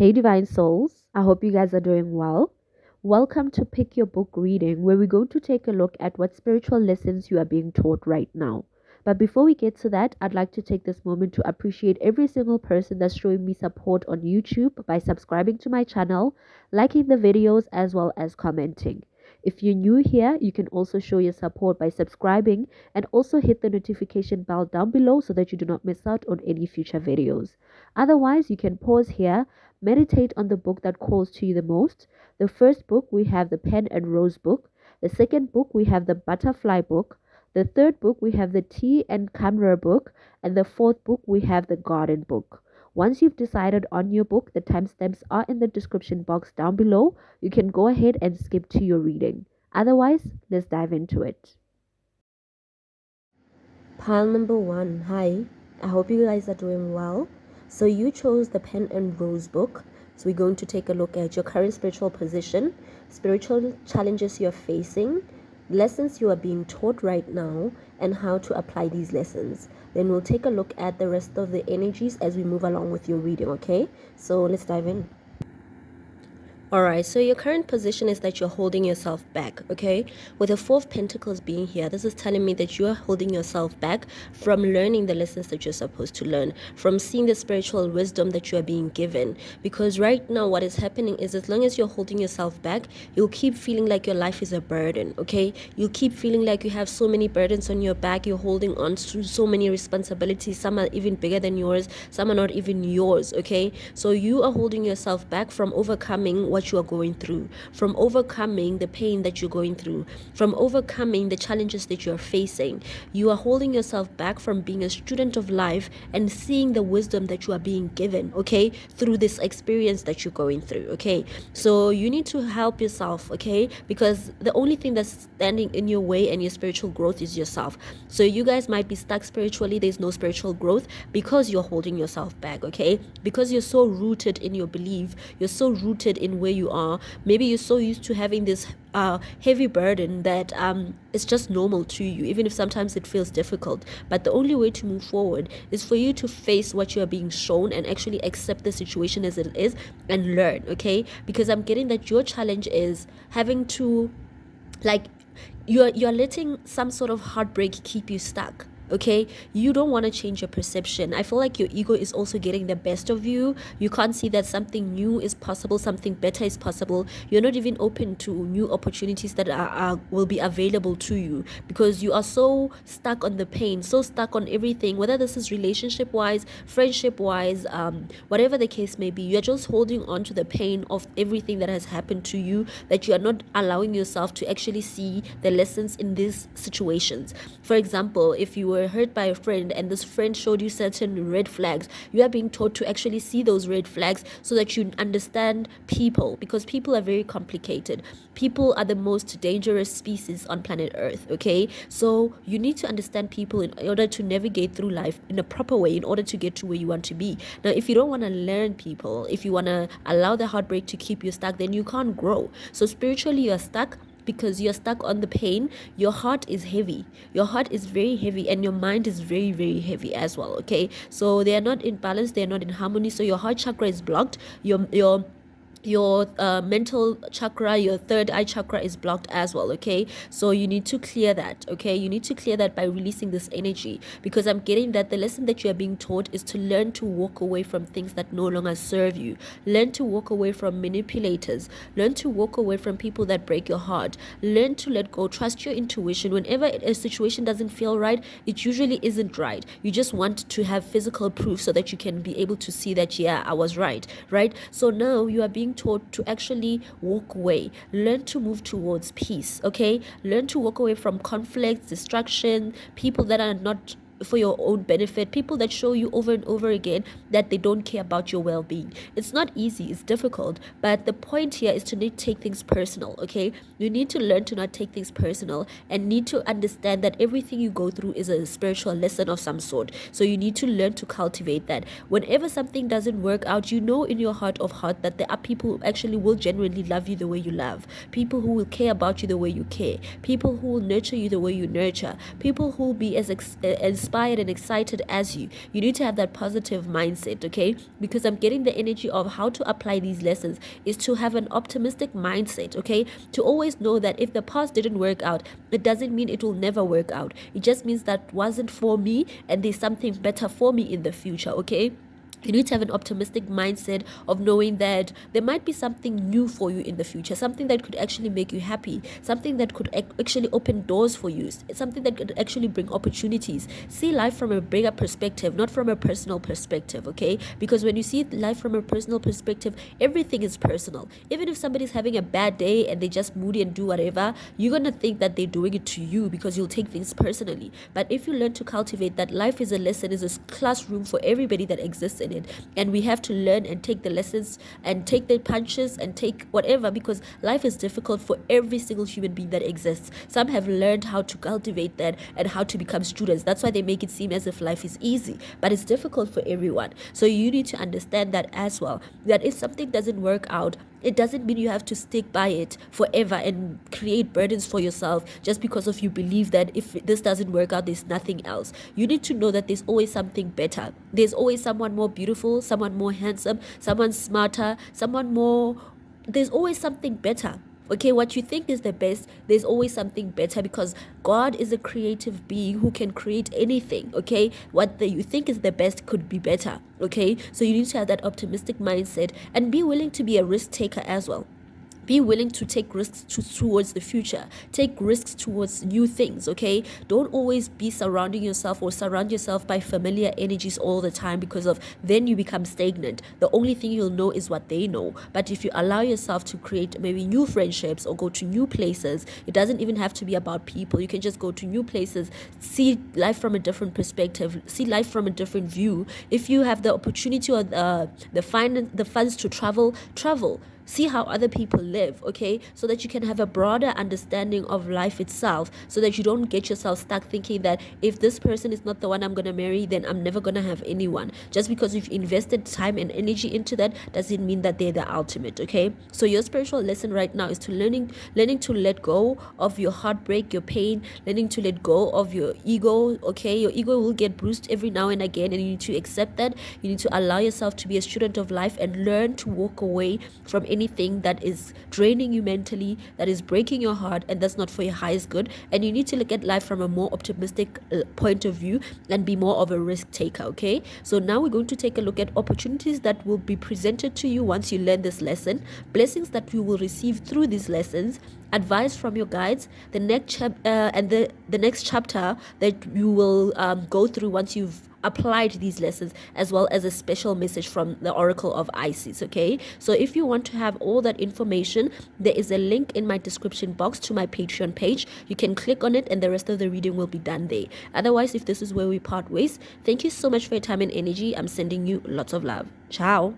Hey, Divine Souls. I hope you guys are doing well. Welcome to Pick Your Book Reading, where we're going to take a look at what spiritual lessons you are being taught right now. But before we get to that, I'd like to take this moment to appreciate every single person that's showing me support on YouTube by subscribing to my channel, liking the videos, as well as commenting. If you're new here, you can also show your support by subscribing and also hit the notification bell down below so that you do not miss out on any future videos. Otherwise, you can pause here. Meditate on the book that calls to you the most. The first book, we have the Pen and Rose book. The second book, we have the Butterfly book. The third book, we have the Tea and Camera book. And the fourth book, we have the Garden book. Once you've decided on your book, the timestamps are in the description box down below. You can go ahead and skip to your reading. Otherwise, let's dive into it. Pile number 1. Hi, I hope you guys are doing well. So you chose the Pen and Rose book. So we're going to take a look at your current spiritual position, spiritual challenges you're facing, lessons you are being taught right now, and how to apply these lessons. Then we'll take a look at the rest of the energies as we move along with your reading, okay? So let's dive in. Alright, so your current position is that you're holding yourself back, okay? With the Four of Pentacles being here, this is telling me that you are holding yourself back from learning the lessons that you're supposed to learn, from seeing the spiritual wisdom that you are being given. Because right now what is happening is, as long as you're holding yourself back, you'll keep feeling like your life is a burden, okay? You'll keep feeling like you have so many burdens on your back, you're holding on to so many responsibilities, some are even bigger than yours, some are not even yours, okay? So you are holding yourself back from overcoming what you are going through, from overcoming the pain that you're going through, from overcoming the challenges that you're facing. You are holding yourself back from being a student of life and seeing the wisdom that you are being given, okay, through this experience that you're going through, okay? So you need to help yourself, okay, because the only thing that's standing in your way and your spiritual growth is yourself. So you guys might be stuck spiritually, there's no spiritual growth because you're holding yourself back, okay? Because you're so rooted in your belief, you're so rooted in where you are. Maybe you're so used to having this heavy burden that it's just normal to you, even if sometimes it feels difficult. But the only way to move forward is for you to face what you are being shown and actually accept the situation as it is and learn, okay? Because I'm getting that your challenge is having to, like, you're letting some sort of heartbreak keep you stuck. Okay, you don't want to change your perception. I feel like your ego is also getting the best of you. You can't see that something new is possible, something better is possible. You're not even open to new opportunities that will be available to you because you are so stuck on the pain, so stuck on everything, whether this is relationship wise, friendship wise, whatever the case may be. You're just holding on to the pain of everything that has happened to you, that you are not allowing yourself to actually see the lessons in these situations. For example, if you were hurt by a friend and this friend showed you certain red flags, you are being taught to actually see those red flags so that you understand people, because people are very complicated. People are the most dangerous species on planet Earth, okay? So you need to understand people in order to navigate through life in a proper way, in order to get to where you want to be. Now, if you don't want to learn people, if you want to allow the heartbreak to keep you stuck, then you can't grow. So spiritually you're stuck because you're stuck on the pain. Your heart is heavy, your heart is very heavy, and your mind is very, very heavy as well, okay? So they are not in balance, they're not in harmony. So your heart chakra is blocked, your mental chakra, your third eye chakra is blocked as well, okay? So you need to clear that, okay? You need to clear that by releasing this energy, because I'm getting that the lesson that you are being taught is to learn to walk away from things that no longer serve you. Learn to walk away from manipulators. Learn to walk away from people that break your heart. Learn to let go. Trust your intuition. Whenever a situation doesn't feel right, it usually isn't right. You just want to have physical proof so that you can be able to see that, yeah, I was right? So now you are being taught to actually walk away. Learn to move towards peace, okay? Learn to walk away from conflict, distraction, people that are not for your own benefit, people that show you over and over again that they don't care about your well-being. It's not easy, it's difficult, but the point here is to not take things personal, okay? You need to learn to not take things personal and need to understand that everything you go through is a spiritual lesson of some sort. So you need to learn to cultivate that. Whenever something doesn't work out, you know in your heart of heart that there are people who actually will genuinely love you the way you love, people who will care about you the way you care, people who will nurture you the way you nurture, people who will be as inspired and excited as you need to have that positive mindset, okay? Because I'm getting the energy of how to apply these lessons is to have an optimistic mindset, okay? To always know that if the past didn't work out, it doesn't mean it will never work out. It just means that wasn't for me and there's something better for me in the future, okay? You need to have an optimistic mindset of knowing that there might be something new for you in the future, something that could actually make you happy, something that could actually open doors for you, something that could actually bring opportunities. See life from a bigger perspective, not from a personal perspective, okay? Because when you see life from a personal perspective, everything is personal. Even if somebody's having a bad day and they just moody and do whatever, you're going to think that they're doing it to you because you'll take things personally. But if you learn to cultivate that life is a lesson, is a classroom for everybody that exists in it, and we have to learn and take the lessons and take the punches and take whatever, because life is difficult for every single human being that exists. Some have learned how to cultivate that and how to become students. That's why they make it seem as if life is easy, but it's difficult for everyone. So you need to understand that as well, that if something doesn't work out, it doesn't mean you have to stick by it forever and create burdens for yourself just because of you believe that if this doesn't work out, there's nothing else. You need to know that there's always something better. There's always someone more beautiful, someone more handsome, someone smarter, someone more. There's always something better. Okay, what you think is the best, there's always something better, because God is a creative being who can create anything. Okay, what you think is the best could be better. Okay, so you need to have that optimistic mindset and be willing to be a risk taker as well. Be willing to take risks towards the future. Take risks towards new things, okay? Don't always be surround yourself by familiar energies all the time, because of then you become stagnant. The only thing you'll know is what they know. But if you allow yourself to create maybe new friendships or go to new places, it doesn't even have to be about people. You can just go to new places, see life from a different perspective, see life from a different view. If you have the opportunity or the funds to travel, see how other people live, okay? So that you can have a broader understanding of life itself, so that you don't get yourself stuck thinking that if this person is not the one I'm going to marry, then I'm never going to have anyone. Just because you've invested time and energy into that doesn't mean that they're the ultimate, okay? So your spiritual lesson right now is to learning to let go of your heartbreak, your pain, learning to let go of your ego, okay? Your ego will get bruised every now and again, and you need to accept that. You need to allow yourself to be a student of life and learn to walk away from anything that is draining you mentally, that is breaking your heart, and that's not for your highest good. And you need to look at life from a more optimistic point of view and be more of a risk taker, okay? So now we're going to take a look at opportunities that will be presented to you once you learn this lesson, blessings that you will receive through these lessons, advice from your guides, the next the next chapter that you will go through once you've applied these lessons, as well as a special message from the Oracle of Isis, okay? So if you want to have all that information, there is a link in my description box to my Patreon page. You can click on it and the rest of the reading will be done there. Otherwise, if this is where we part ways, thank you so much for your time and energy. I'm sending you lots of love. Ciao.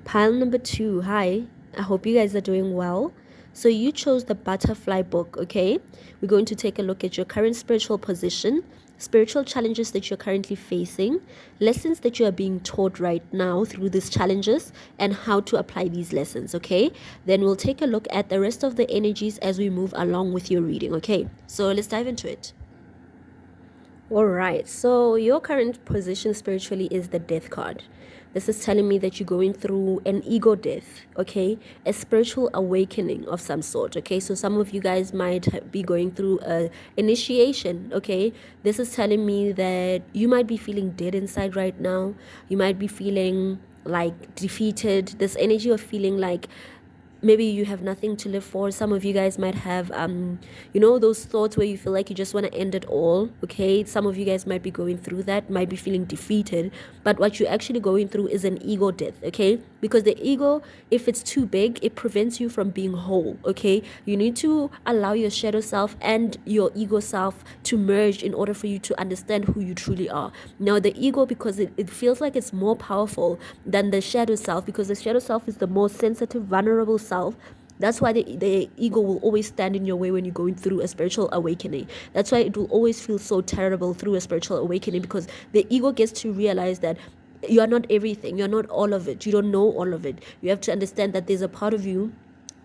Pile number 2. Hi, I hope you guys are doing well. So you chose the butterfly book, okay? We're going to take a look at your current spiritual position, spiritual challenges that you're currently facing, lessons that you are being taught right now through these challenges, and how to apply these lessons, okay? Then we'll take a look at the rest of the energies as we move along with your reading, okay? So let's dive into it. All right, so your current position spiritually is the Death card. This is telling me that you're going through an ego death, okay? A spiritual awakening of some sort, okay? So some of you guys might be going through a initiation, okay? This is telling me that you might be feeling dead inside right now. You might be feeling like defeated. This energy of feeling like maybe you have nothing to live for. Some of you guys might have those thoughts where you feel like you just want to end it all, okay? Some of you guys might be going through that, might be feeling defeated, but what you're actually going through is an ego death, okay? Because the ego, if it's too big, it prevents you from being whole, okay? You need to allow your shadow self and your ego self to merge in order for you to understand who you truly are. Now the ego, because it feels like it's more powerful than the shadow self, because the shadow self is the most sensitive, vulnerable self. That's why the ego will always stand in your way when you're going through a spiritual awakening. That's why it will always feel so terrible through a spiritual awakening, because the ego gets to realize that you are not everything, you're not all of it, you don't know all of it. You have to understand that there's a part of you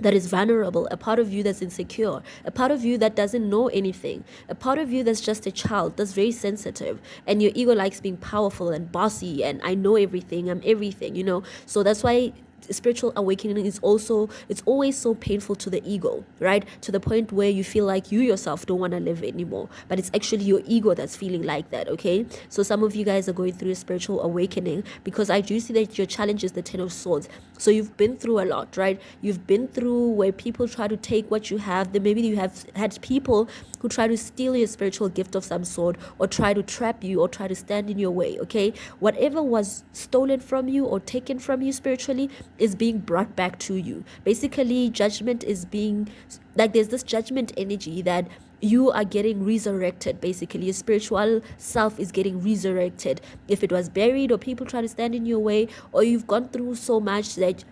that is vulnerable, a part of you that's insecure, a part of you that doesn't know anything, a part of you that's just a child, that's very sensitive, and your ego likes being powerful and bossy, and I know everything, I'm everything, So that's why spiritual awakening is also, it's always so painful to the ego, right? To the point where you feel like you yourself don't want to live anymore, but it's actually your ego that's feeling like that. Okay, so some of you guys are going through a spiritual awakening because I do see that your challenge is the 10 of swords. So you've been through a lot, right? You've been through where people try to take what you have. Then maybe you have had people who try to steal your spiritual gift of some sort, or try to trap you, or try to stand in your way. Okay, whatever was stolen from you or taken from you spiritually is being brought back to you. Basically, judgment is being, like, there's this judgment energy that you are getting resurrected. Basically, your spiritual self is getting resurrected. If it was buried, or people try to stand in your way, or you've gone through so much that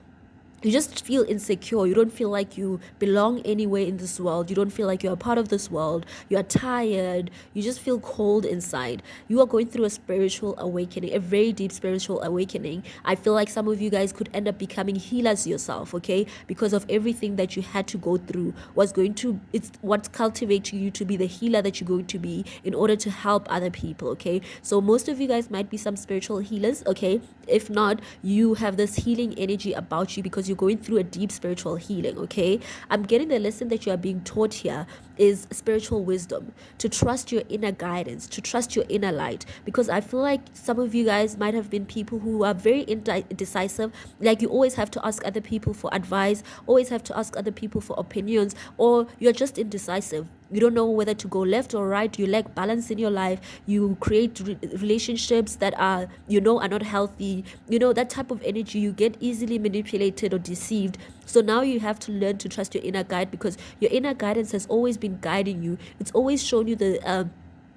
you just feel insecure, you don't feel like you belong anywhere in this world, you don't feel like you're a part of this world, you are tired, you just feel cold inside, you are going through a spiritual awakening, a very deep spiritual awakening. I feel like some of you guys could end up becoming healers yourself, okay, because of everything that you had to go through. It's what's cultivating you to be the healer that you're going to be in order to help other people. Okay, so most of you guys might be some spiritual healers. Okay, if not, you have this healing energy about you because you're going through a deep spiritual healing. Okay, I'm getting the lesson that you are being taught here is spiritual wisdom, to trust your inner guidance, to trust your inner light, because I feel like some of you guys might have been people who are very indecisive, like you always have to ask other people for advice, always have to ask other people for opinions, or you're just indecisive. You don't know whether to go left or right. You lack balance in your life. You create relationships that are not healthy. That type of energy. You get easily manipulated or deceived. So now you have to learn to trust your inner guide, because your inner guidance has always been guiding you. It's always shown you the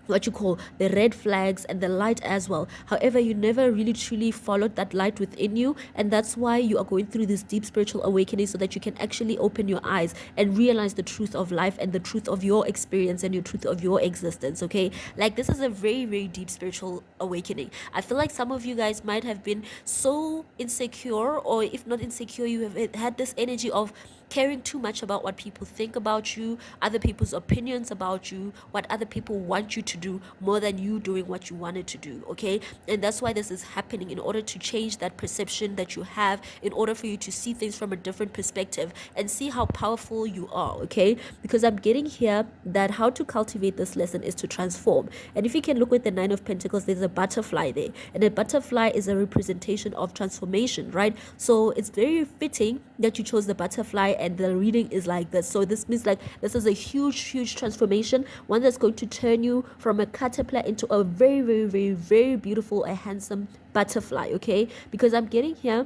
what you call the red flags and the light as well. However, you never really truly followed that light within you, and that's why you are going through this deep spiritual awakening, so that you can actually open your eyes and realize the truth of life and the truth of your experience and your truth of your existence. Okay, like this is a very, very deep spiritual awakening. I feel like some of you guys might have been so insecure, or if not insecure, you have had this energy of caring too much about what people think about you, other people's opinions about you, what other people want you to do, more than you doing what you wanted to do. Okay, and that's why this is happening, in order to change that perception that you have, in order for you to see things from a different perspective and see how powerful you are. Okay, because I'm getting here that how to cultivate this lesson is to transform. And if you can look with the 9 of Pentacles, there's a butterfly there, and a butterfly is a representation of transformation, right? So it's very fitting that you chose the butterfly, and the reading is like this. So this means like this is a huge transformation, one that's going to turn you from a caterpillar into a very, very, very, very beautiful, a handsome butterfly. Okay, because I'm getting here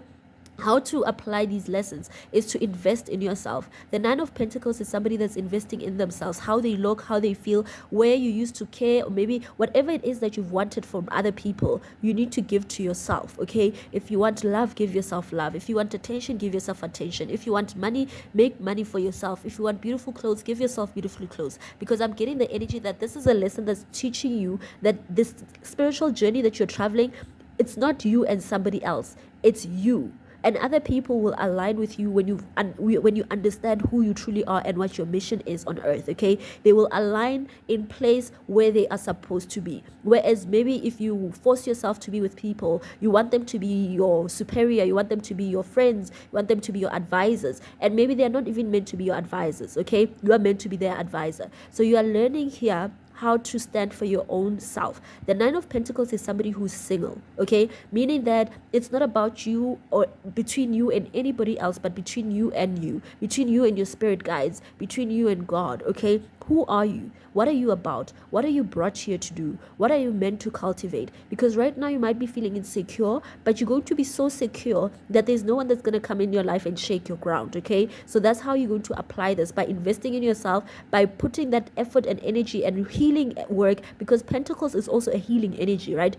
how to apply these lessons is to invest in yourself. The 9 of Pentacles is somebody that's investing in themselves, how they look, how they feel, where you used to care, or maybe whatever it is that you've wanted from other people, you need to give to yourself. Okay, if you want love, give yourself love. If you want attention, give yourself attention. If you want money, make money for yourself. If you want beautiful clothes, give yourself beautiful clothes. Because I'm getting the energy that this is a lesson that's teaching you that this spiritual journey that you're traveling, it's not you and somebody else, it's you. And other people will align with you when you understand who you truly are and what your mission is on earth. Okay, they will align in place where they are supposed to be. Whereas maybe if you force yourself to be with people, you want them to be your superior, you want them to be your friends, you want them to be your advisors, and maybe they're not even meant to be your advisors. Okay, you are meant to be their advisor. So you are learning here how to stand for your own self. The 9 of Pentacles is somebody who's single, okay? Meaning that it's not about you or between you and anybody else, but between you and you, between you and your spirit guides, between you and God, okay? Who are you? What are you about? What are you brought here to do? What are you meant to cultivate? Because right now you might be feeling insecure, but you're going to be so secure that there's no one that's going to come in your life and shake your ground, okay? So that's how you're going to apply this, by investing in yourself, by putting that effort and energy and healing work, because Pentacles is also a healing energy, right?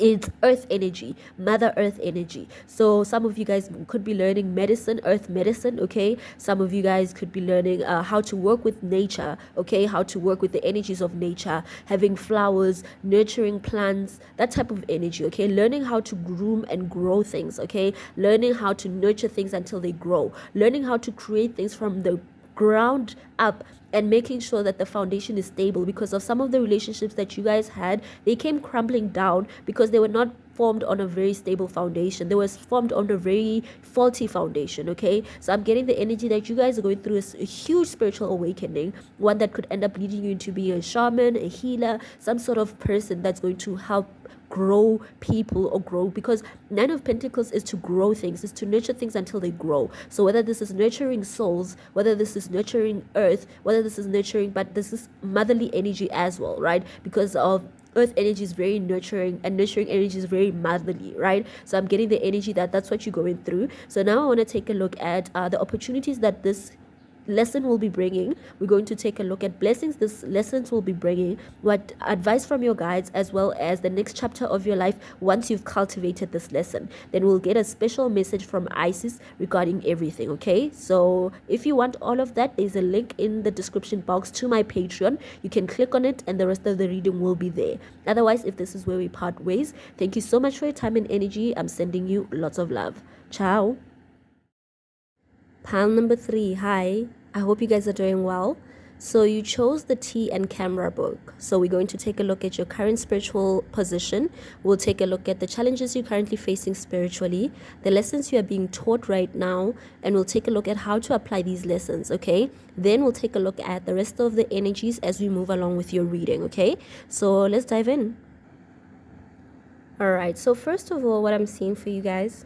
it's earth energy, mother earth energy. So some of you guys could be learning medicine, earth medicine, okay? Some of you guys could be learning how to work with nature, okay? How to work with the energies of nature, having flowers, nurturing plants, that type of energy, okay? Learning how to groom and grow things, okay? Learning how to nurture things until they grow, learning how to create things from the ground up, and making sure that the foundation is stable, because of some of the relationships that you guys had, they came crumbling down because they were not formed on a very stable foundation. They was formed on a very faulty foundation, okay? So I'm getting the energy that you guys are going through a huge spiritual awakening, one that could end up leading you into being a shaman, a healer, some sort of person that's going to help grow people or grow, because Nine of Pentacles is to grow things, is to nurture things until they grow. So whether this is nurturing souls, whether this is nurturing earth, whether this is nurturing, but this is motherly energy as well, right? Because of earth energy is very nurturing and nurturing energy is very motherly, right? So I'm getting the energy that that's what you're going through. So now I want to take a look at the opportunities that this lesson will be bringing. We're going to take a look at blessings this lessons will be bringing, what advice from your guides, as well as the next chapter of your life once you've cultivated this lesson. Then we'll get a special message from Isis regarding everything, okay? So if you want all of that, there's a link in the description box to my Patreon. You can click on it and the rest of the reading will be there. Otherwise, if this is where we part ways, thank you so much for your time and energy. I'm sending you lots of love. Ciao. Pile number 3, hi. I hope you guys are doing well. So you chose the Tea and Camera book. So we're going to take a look at your current spiritual position. We'll take a look at the challenges you're currently facing spiritually, the lessons you are being taught right now, and we'll take a look at how to apply these lessons, okay? Then we'll take a look at the rest of the energies as we move along with your reading, okay? So let's dive in. All right, so first of all, what I'm seeing for you guys,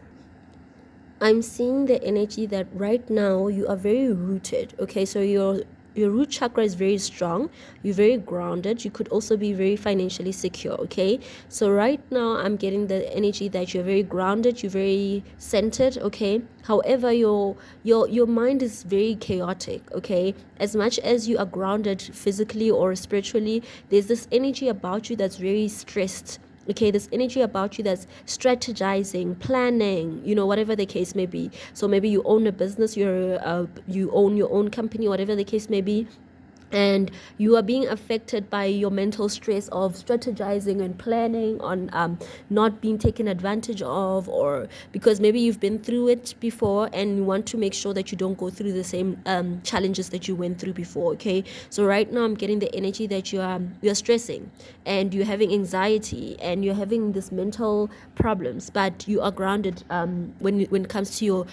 I'm seeing the energy that right now you are very rooted, okay? So your root chakra is very strong. You're very grounded. You could also be very financially secure, okay? So right now I'm getting the energy that you're very grounded, you're very centered, okay? However, your mind is very chaotic, okay? As much as you are grounded physically or spiritually, there's this energy about you that's very stressed. Okay, this energy about you that's strategizing, planning, whatever the case may be. So maybe you own a business, you own your own company, whatever the case may be, and you are being affected by your mental stress of strategizing and planning on not being taken advantage of, or because maybe you've been through it before and you want to make sure that you don't go through the same challenges that you went through before, okay? So right now I'm getting the energy that you're stressing and you're having anxiety and you're having this mental problems, but you are grounded when it comes to your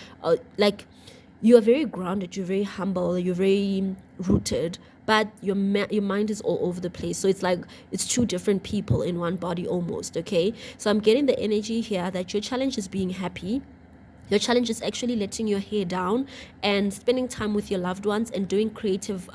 you are very grounded, you're very humble, you're very rooted, but your mind is all over the place. So it's like it's two different people in one body almost, okay? So I'm getting the energy here that your challenge is being happy. Your challenge is actually letting your hair down and spending time with your loved ones and doing creative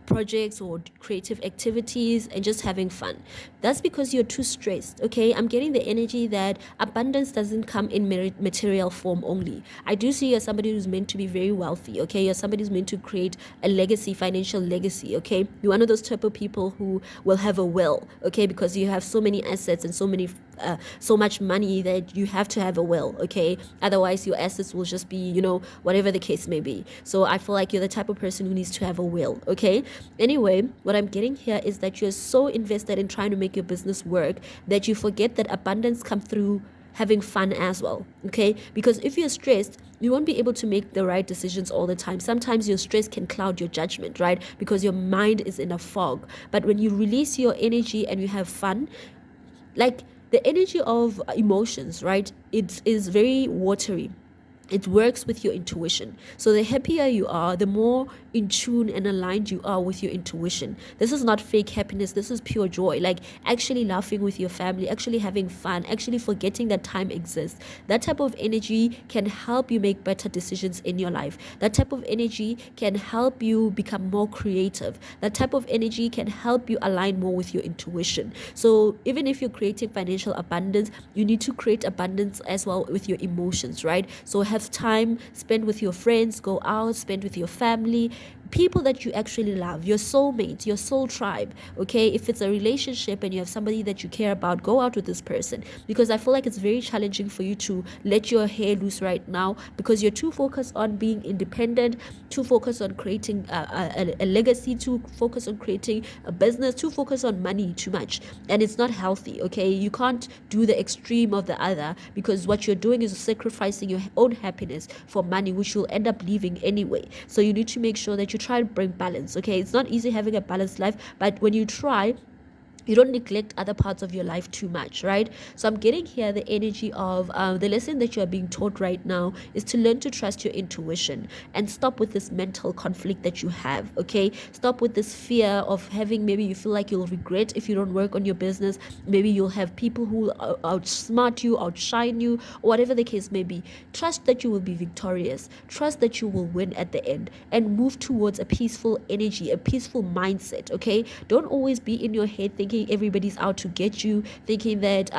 projects or creative activities and just having fun. That's because you're too stressed, okay? I'm getting the energy that abundance doesn't come in material form only. I do see you're somebody who's meant to be very wealthy, okay? You're somebody who's meant to create a legacy, financial legacy, okay? You're one of those type of people who will have a will, okay? Because you have so many assets and so much money that you have to have a will, okay? Otherwise your assets will just be, whatever the case may be. So I feel like you're the type of person who needs to have a will, okay? Anyway, what I'm getting here is that you're so invested in trying to make your business work that you forget that abundance comes through having fun as well, okay? Because if you're stressed, you won't be able to make the right decisions all the time. Sometimes your stress can cloud your judgment, right? Because your mind is in a fog. But when you release your energy and you have fun, like the energy of emotions, right? It is very watery. It works with your intuition. So the happier you are, the more in tune and aligned you are with your intuition. This is not fake happiness. This is pure joy. Like actually laughing with your family, actually having fun, actually forgetting that time exists. That type of energy can help you make better decisions in your life. That type of energy can help you become more creative. That type of energy can help you align more with your intuition. So even if you're creating financial abundance, you need to create abundance as well with your emotions, right? So have time, spend with your friends, go out, spend with your family, people that you actually love, your soulmate, your soul tribe, okay? If it's a relationship and you have somebody that you care about, go out with this person, because I feel like it's very challenging for you to let your hair loose right now, because you're too focused on being independent, too focused on creating a legacy, too focused on creating a business, too focused on money too much, and it's not healthy, okay? You can't do the extreme of the other, because what you're doing is sacrificing your own happiness for money, which you'll end up leaving anyway. So you need to make sure that you try and bring balance, okay? It's not easy having a balanced life, but when you try, you don't neglect other parts of your life too much, right? So I'm getting here the energy of the lesson that you are being taught right now is to learn to trust your intuition and stop with this mental conflict that you have, okay? Stop with this fear of having, maybe you feel like you'll regret if you don't work on your business. Maybe you'll have people who outsmart you, outshine you, or whatever the case may be. Trust that you will be victorious. Trust that you will win at the end, and move towards a peaceful energy, a peaceful mindset, okay? Don't always be in your head thinking everybody's out to get you, thinking that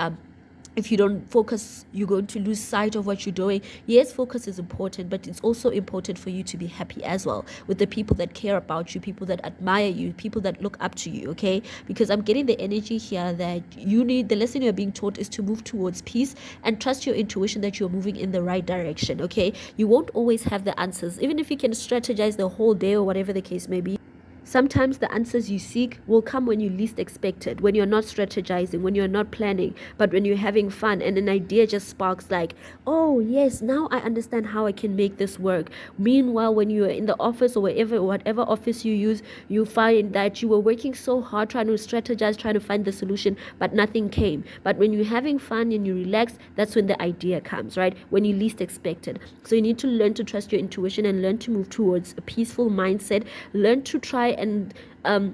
if you don't focus, you're going to lose sight of what you're doing. Yes, focus is important, but it's also important for you to be happy as well with the people that care about you, people that admire you, people that look up to you, okay? Because I'm getting the energy here that you need, the lesson you're being taught is to move towards peace and trust your intuition that you're moving in the right direction, okay? You won't always have the answers, even if you can strategize the whole day or whatever the case may be. Sometimes the answers you seek will come when you least expect it, when you're not strategizing, when you're not planning, but when you're having fun and an idea just sparks like, oh yes, now I understand how I can make this work. Meanwhile, when you're in the office or whatever office you use, you find that you were working so hard trying to strategize, trying to find the solution, but nothing came. But when you're having fun and you relax, that's when the idea comes, right? When you least expect it. So you need to learn to trust your intuition and learn to move towards a peaceful mindset. Learn to try and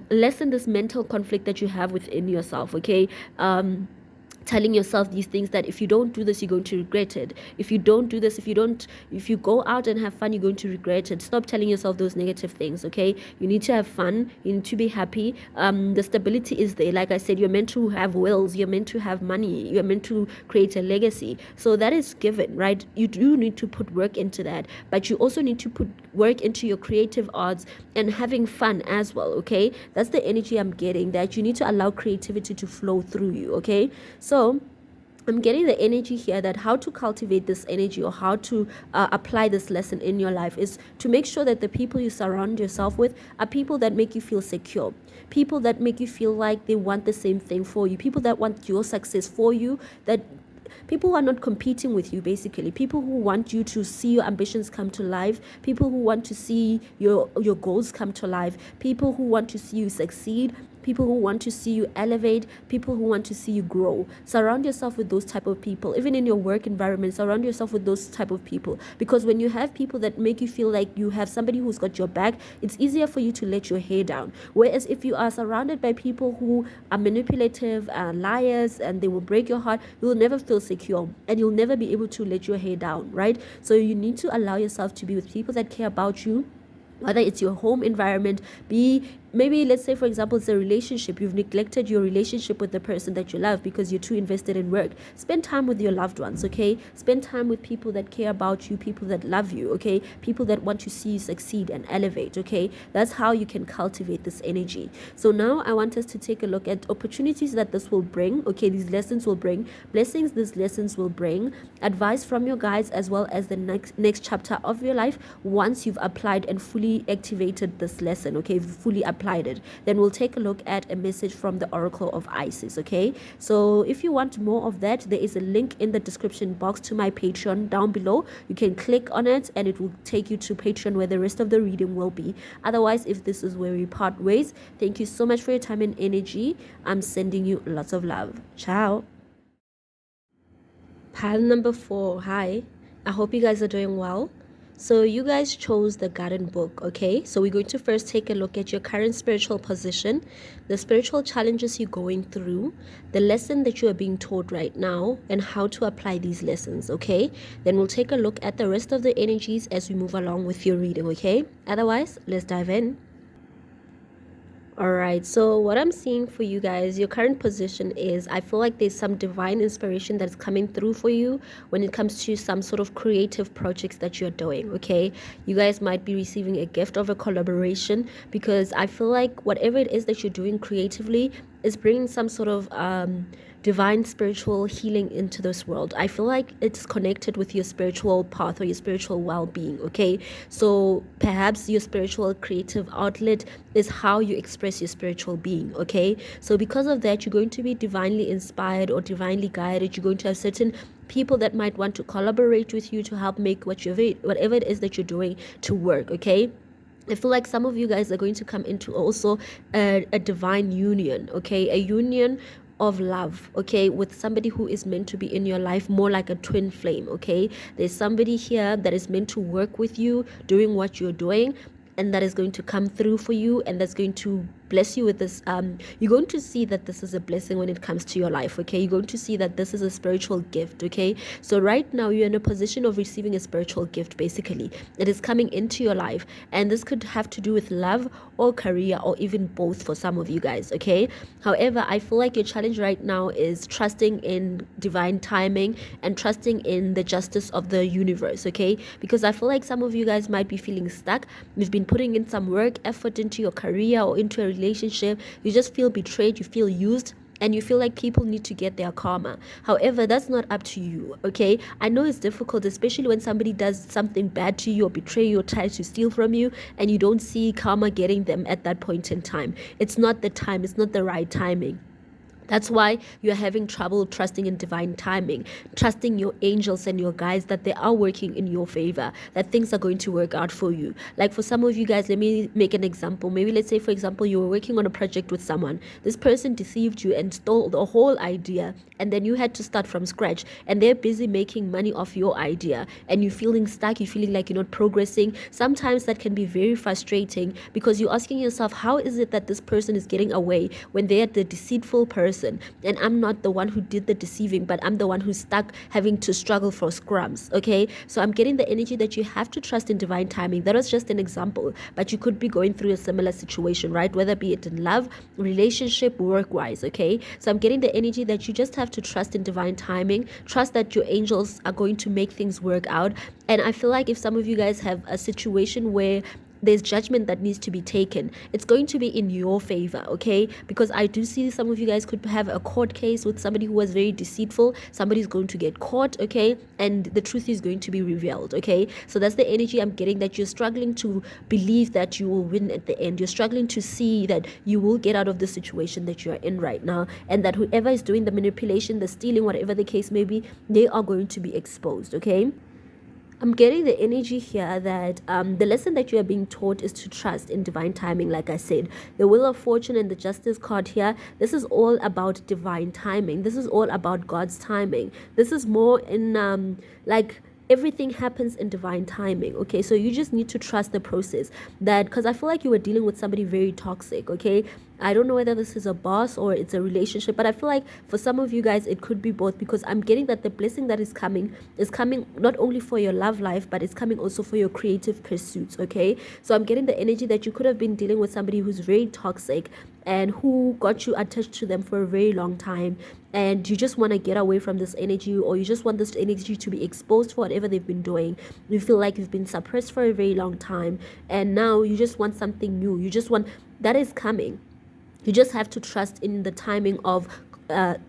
lessen this mental conflict that you have within yourself, okay? Telling yourself these things that if you don't do this, you're going to regret it. If you don't do this, if you go out and have fun, you're going to regret it. Stop telling yourself those negative things, okay? You need to have fun. You need to be happy. The stability is there. Like I said, you're meant to have wills. You're meant to have money. You're meant to create a legacy. So that is given, right? You do need to put work into that, but you also need to put work into your creative arts and having fun as well, okay? That's the energy I'm getting, that you need to allow creativity to flow through you, okay? So I'm getting the energy here that how to cultivate this energy, or how to apply this lesson in your life, is to make sure that the people you surround yourself with are people that make you feel secure, people that make you feel like they want the same thing for you, people that want your success for you, that people who are not competing with you, basically people who want you to see your ambitions come to life, people who want to see your goals come to life, people who want to see you succeed, people who want to see you elevate, people who want to see you grow. Surround yourself with those type of people. Even in your work environment, surround yourself with those type of people, because when you have people that make you feel like you have somebody who's got your back, it's easier for you to let your hair down. Whereas if you are surrounded by people who are manipulative, liars, and they will break your heart, you'll never feel secure and you'll never be able to let your hair down, right? So you need to allow yourself to be with people that care about you, whether it's your home environment, maybe let's say, for example, it's a relationship. You've neglected your relationship with the person that you love because you're too invested in work. Spend time with your loved ones, okay? Spend time with people that care about you, people that love you, okay? People that want to see you succeed and elevate, okay? That's how you can cultivate this energy. So now I want us to take a look at opportunities that this will bring, okay? These lessons will bring blessings, these lessons will bring advice from your guides, as well as the next chapter of your life once you've applied and fully activated this lesson, okay? Fully applied it. Then we'll take a look at a message from the Oracle of Isis, okay? So if you want more of that, there is a link in the description box to my Patreon down below. You can click on it and it will take you to Patreon, where the rest of the reading will be. Otherwise, if this is where we part ways, thank you so much for your time and energy. I'm sending you lots of love. Ciao. Pile number 4. Hi, I hope you guys are doing well. So you guys chose the garden book, okay? So we're going to first take a look at your current spiritual position, the spiritual challenges you're going through, the lesson that you are being taught right now, and how to apply these lessons, okay? Then we'll take a look at the rest of the energies as we move along with your reading, okay? Otherwise, let's dive in. All right, so what I'm seeing for you guys, your current position is I feel like there's some divine inspiration that's coming through for you when it comes to some sort of creative projects that you're doing, okay? You guys might be receiving a gift of a collaboration because I feel like whatever it is that you're doing creatively is bringing some sort of divine spiritual healing into this world. I feel like it's connected with your spiritual path or your spiritual well-being, okay? So perhaps your spiritual creative outlet is how you express your spiritual being, okay? So because of that, you're going to be divinely inspired or divinely guided. You're going to have certain people that might want to collaborate with you to help make whatever it is that you're doing to work, okay? I feel like some of you guys are going to come into also a divine union, okay? A union of love, okay, with somebody who is meant to be in your life more like a twin flame, okay? There's somebody here that is meant to work with you doing what you're doing, and that is going to come through for you, and that's going to bless you with this. You're going to see that this is a blessing when it comes to your life, okay? You're going to see that this is a spiritual gift, okay? So right now you're in a position of receiving a spiritual gift. Basically, it is coming into your life, and this could have to do with love or career or even both for some of you guys, okay? However, I feel like your challenge right now is trusting in divine timing and trusting in the justice of the universe, okay? Because I feel like some of you guys might be feeling stuck. You've been putting in some work, effort into your career or into a relationship. You just feel betrayed, you feel used, and you feel like people need to get their karma. However, that's not up to you, okay? I know it's difficult, especially when somebody does something bad to you or betray you or tries to steal from you, and you don't see karma getting them at that point in time. It's not the time, it's not the right timing. That's why you're having trouble trusting in divine timing, trusting your angels and your guides that they are working in your favor, that things are going to work out for you. Like for some of you guys, let me make an example. Maybe let's say, for example, you were working on a project with someone. This person deceived you and stole the whole idea, and then you had to start from scratch, and they're busy making money off your idea, and you're feeling stuck, you're feeling like you're not progressing. Sometimes that can be very frustrating because you're asking yourself, how is it that this person is getting away when they're the deceitful person, and I'm not the one who did the deceiving, but I'm the one who's stuck having to struggle for scrums, okay? So I'm getting the energy that you have to trust in divine timing. That was just an example, but you could be going through a similar situation, right? Whether be it in love, relationship, work-wise, okay? So I'm getting the energy that you just have to trust in divine timing, trust that your angels are going to make things work out. And I feel like if some of you guys have a situation where there's judgment that needs to be taken, it's going to be in your favor, okay? Because I do see some of you guys could have a court case with somebody who was very deceitful. Somebody's going to get caught, okay? And the truth is going to be revealed, okay? So that's the energy I'm getting, that you're struggling to believe that you will win at the end. You're struggling to see that you will get out of the situation that you're in right now, and that whoever is doing the manipulation, the stealing, whatever the case may be, they are going to be exposed, okay? I'm getting the energy here that the lesson that you are being taught is to trust in divine timing. Like I said, the Wheel of Fortune and the Justice card here, this is all about divine timing. This is all about God's timing. This is more in like everything happens in divine timing, okay? So you just need to trust the process, that because I feel like you were dealing with somebody very toxic, okay? I don't know whether this is a boss or it's a relationship, but I feel like for some of you guys it could be both, because I'm getting that the blessing that is coming not only for your love life, but it's coming also for your creative pursuits, okay? So I'm getting the energy that you could have been dealing with somebody who's very toxic and who got you attached to them for a very long time, and you just want to get away from this energy, or you just want this energy to be exposed for whatever they've been doing. You feel like you've been suppressed for a very long time, and now you just want something new. You just want that is coming. You just have to trust in the timing of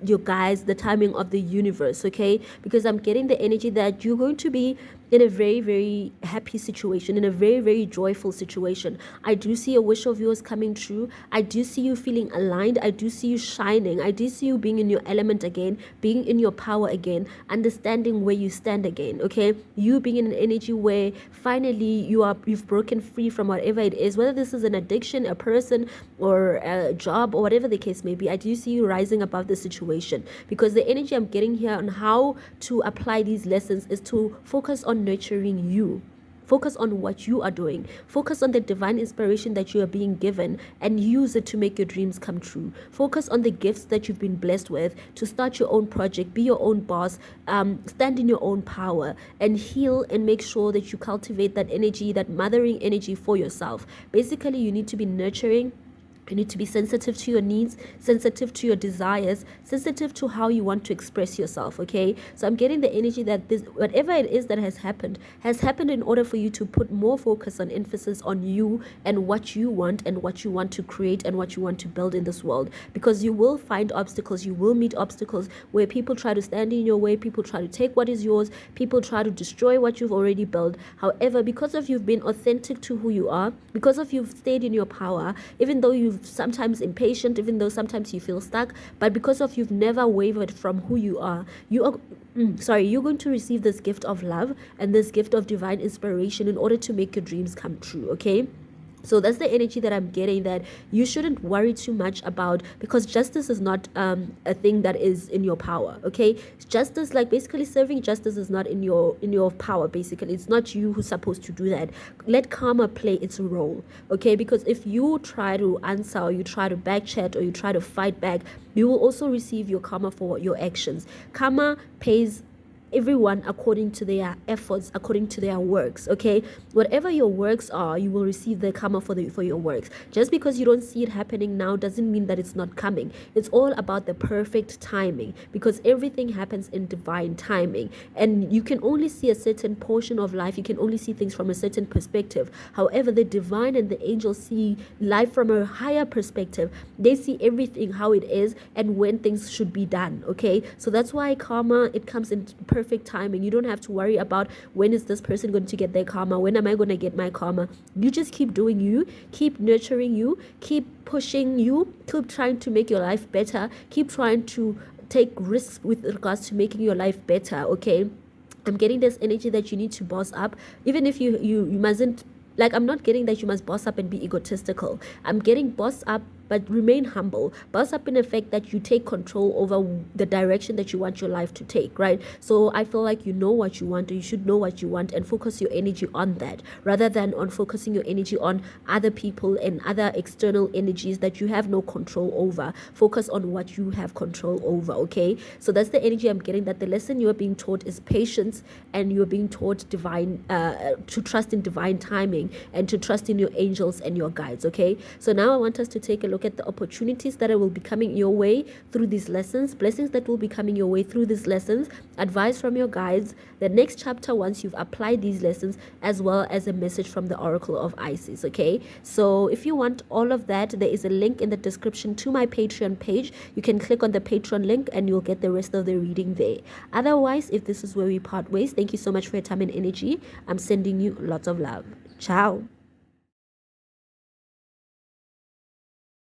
your guys, the timing of the universe, okay? Because I'm getting the energy that you're going to be in a very, very happy situation, in a very, very joyful situation. I do see a wish of yours coming true. I do see you feeling aligned. I do see you shining. I do see you being in your element again, being in your power again, understanding where you stand again, okay? You being in an energy where finally you've broken free from whatever it is, whether this is an addiction, a person, or a job, or whatever the case may be. I do see you rising above the situation, because the energy I'm getting here on how to apply these lessons is to focus on nurturing you. Focus on what you are doing. Focus on the divine inspiration that you are being given, and use it to make your dreams come true. Focus on the gifts that you've been blessed with to start your own project, be your own boss, stand in your own power, and heal and make sure that you cultivate that energy, that mothering energy for yourself. Basically, you need to be nurturing You need to be sensitive to your needs, sensitive to your desires, sensitive to how you want to express yourself, okay? So I'm getting the energy that this, whatever it is that has happened in order for you to put more focus and emphasis on you and what you want to create and what you want to build in this world. Because you will find obstacles, you will meet obstacles where people try to stand in your way, people try to take what is yours, people try to destroy what you've already built. However, because of you've been authentic to who you are, because of you've stayed in your power, even though you've sometimes impatient, even though sometimes you feel stuck, but because of you've never wavered from who you are, you're going to receive this gift of love and this gift of divine inspiration in order to make your dreams come true, okay? So that's the energy that I'm getting, that you shouldn't worry too much about, because justice is not a thing that is in your power, okay? Justice, like basically serving justice, is not in your power. Basically, it's not you who's supposed to do that. Let karma play its role, okay? Because if you try to answer, or you try to back chat, or you try to fight back, you will also receive your karma for your actions. Karma pays everyone according to their efforts, according to their works, okay? Whatever your works are, you will receive the karma for your works. Just because you don't see it happening now doesn't mean that it's not coming. It's all about the perfect timing, because everything happens in divine timing, and you can only see a certain portion of life. You can only see things from a certain perspective. However, the divine and the angels see life from a higher perspective. They see everything how it is and when things should be done, okay? So that's why karma, it comes in perfect timing. You don't have to worry about when is this person going to get their karma, when am I going to get my karma. You just keep doing you, keep nurturing you, keep pushing you, keep trying to make your life better, keep trying to take risks with regards to making your life better, okay? I'm getting this energy that you need to boss up, even if you mustn't, like, I'm not getting that you must boss up and be egotistical. I'm getting boss up but remain humble. Boss up in effect that you take control over the direction that you want your life to take, right? So I feel like you know what you want, or you should know what you want, and focus your energy on that, rather than on focusing your energy on other people and other external energies that you have no control over. Focus on what you have control over, okay? So that's the energy I'm getting, that the lesson you are being taught is patience, and you are being taught to trust in divine timing, and to trust in your angels and your guides, okay? So now I want us to take a look at the opportunities that will be coming your way through these lessons, blessings that will be coming your way through these lessons, advice from your guides, the next chapter once you've applied these lessons, as well as a message from the Oracle of Isis, okay? So if you want all of that, there is a link in the description to my Patreon page. You can click on the Patreon link and you'll get the rest of the reading there. Otherwise, if this is where we part ways, thank you so much for your time and energy. I'm sending you lots of love. Ciao.